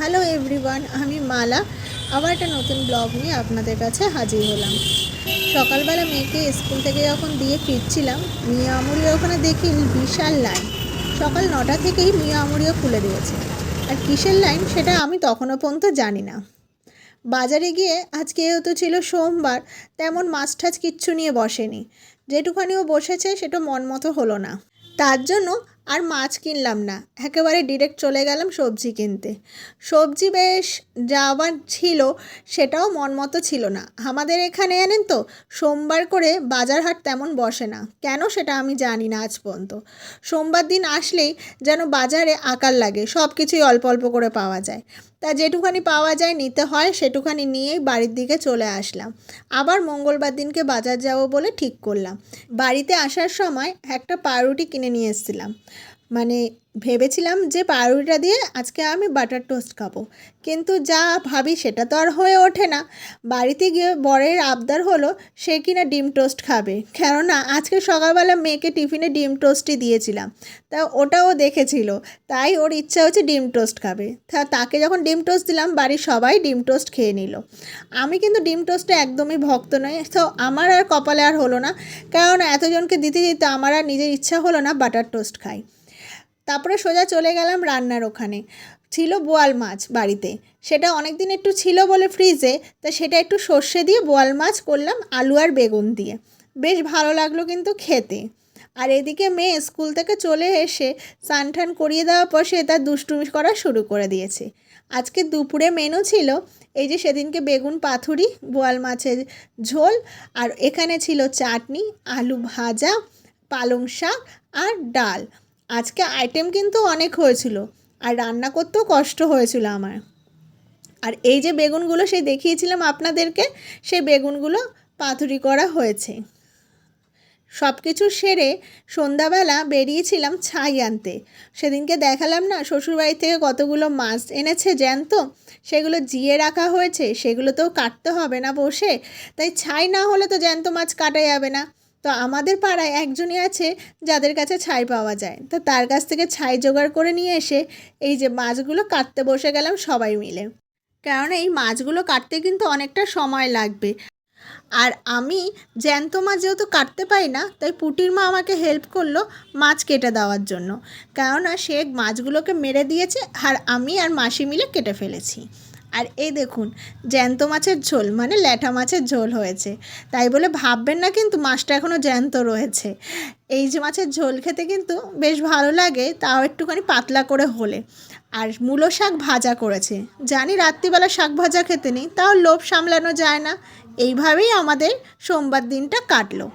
Hello everyone, আমি মালা আবার একটা নতুন ব্লগ নিয়ে আপনাদের কাছে হাজির হলাম। সকালবেলা মেয়েকে স্কুল থেকে যখন দিয়ে ফিরছিলাম, মিয়ামুড়ির ওখানে দেখি বিশাল লাইন। সকাল 9টা থেকেই মিয়ামুড়িও খুলে দিয়েছে। আর কিসের লাইন সেটা আমি তখনও পর্যন্ত জানি না। বাজারে গিয়ে আজকে যেহেতু ছিল সোমবার, তেমন মাছ টাছ কিচ্ছু নিয়ে বসেনি। যেটুখানিও বসেছে সেটা মন মতো হলো না, তার জন্য আর মাছ কিনলাম না, একেবারে ডিরেক্ট চলে গেলাম সবজি কিনতে। সবজি বেশ যাওয়ার ছিল, সেটাও মন মতো ছিল না। আমাদের এখানে জানেন তো, সোমবার করে বাজার হাট তেমন বসে না, কেন সেটা আমি জানি না আজ পর্যন্ত। সোমবার দিন আসলেই যেন বাজারে আকার লাগে, সব কিছুই অল্প অল্প করে পাওয়া যায়। তা যেটুখানি পাওয়া যায় নিতে হয়, সেটুখানি নিয়েই বাড়ির দিকে চলে আসলাম। আবার মঙ্গলবার দিনকে বাজার যাব বলে ঠিক করলাম। বাড়িতে আসার সময় একটা পাউরুটি কিনে নিয়ে এসেছিলাম। মানে ভেবেছিলাম যে পাউরুটিটা দিয়ে আজকে আমি বাটার টোস্ট খাবো, কিন্তু যা ভাবি সেটা তো আর হয়ে ওঠে না। বাড়িতে গিয়ে বরের আবদার হলো সে কিনা ডিম টোস্ট খাবে, কেননা আজকে সকালবেলা মেয়েকে টিফিনে ডিম টোস্টই দিয়েছিলাম। তা ওটাও দেখেছিল, তাই ওর ইচ্ছা হচ্ছে ডিম টোস্ট খাবে। তাকে যখন ডিম টোস্ট দিলাম, বাড়ির সবাই ডিম টোস্ট খেয়ে নিল। আমি কিন্তু ডিম টোস্টে একদমই ভক্ত নই, তো আমার আর কপালে আর হলো না, কারণ এতজনকে দিতে দিতে আমার আর নিজের ইচ্ছা হলো না বাটার টোস্ট খাই। তারপরে সোজা চলে গেলাম রান্নার ওখানে। ছিল বোয়াল মাছ বাড়িতে, সেটা অনেক দিন একটু ছিল বলে ফ্রিজে, তা সেটা একটু সর্ষে দিয়ে বোয়াল মাছ করলাম আলু আর বেগুন দিয়ে। বেশ ভালো লাগলো কিন্তু খেতে। আর এদিকে মেয়ে স্কুল থেকে চলে এসে স্নান টান করিয়ে দেওয়ার পর সে তার দুষ্টুমি করা শুরু করে দিয়েছে। আজকে দুপুরে মেনু ছিল এই যে সেদিনকে বেগুন পাথুরি, বোয়াল মাছের ঝোল, আর এখানে ছিল চাটনি, আলু ভাজা, পালং শাক আর ডাল। আজকে আইটেম কিন্তু অনেক হয়েছিল, আর রান্না করতেও কষ্ট হয়েছিল আমার। আর এই যে বেগুনগুলো সেই দেখিয়েছিলাম আপনাদেরকে, সেই বেগুনগুলো পাতুরি করা হয়েছে। সব কিছু সেরে সন্ধ্যাবেলা বেরিয়েছিলাম ছাই আনতে। সেদিনকে দেখালাম না শ্বশুরবাড়ি থেকে কতগুলো মাছ এনেছে জ্যান্ত, সেগুলো জিয়ে রাখা হয়েছে, সেগুলো তো কাটতে হবে না বসে, তাই ছাই না হলে তো জ্যান্ত মাছ কাটা যাবে না। তো আমাদের পাড়ায় একজনই আছে যাদের কাছে ছাই পাওয়া যায়, তো তার কাছ থেকে ছাই জোগাড় করে নিয়ে এসে এই যে মাছগুলো কাটতে বসে গেলাম সবাই মিলে। কারণ এই মাছগুলো কাটতে কিন্তু অনেকটা সময় লাগবে। আর আমি জ্যান্ত মাছ যেহেতু কাটতে পারি না, তাই পুটির মা আমাকে হেল্প করলো মাছ কেটে দেওয়ার জন্য, কেননা সে মাছগুলোকে মেরে দিয়েছে আর আমি আর মাসি মিলে কেটে ফেলেছি। আর এই দেখুন, জ্যান্ত মাছের ঝোল মানে ল্যাঠা মাছের ঝোল হয়েছে। তাই বলে ভাববেন না কিন্তু মাছটা এখনও জ্যান্ত রয়েছে। এই যে মাছের ঝোল খেতে কিন্তু বেশ ভালো লাগে, তাও একটুখানি পাতলা করে হলে। আর মূলো শাক ভাজা করেছে। জানি রাত্রিবেলা শাক ভাজা খেতে নেই, তাও লোভ সামলানো যায় না। এইভাবেই আমাদের সোমবার দিনটা কাটলো।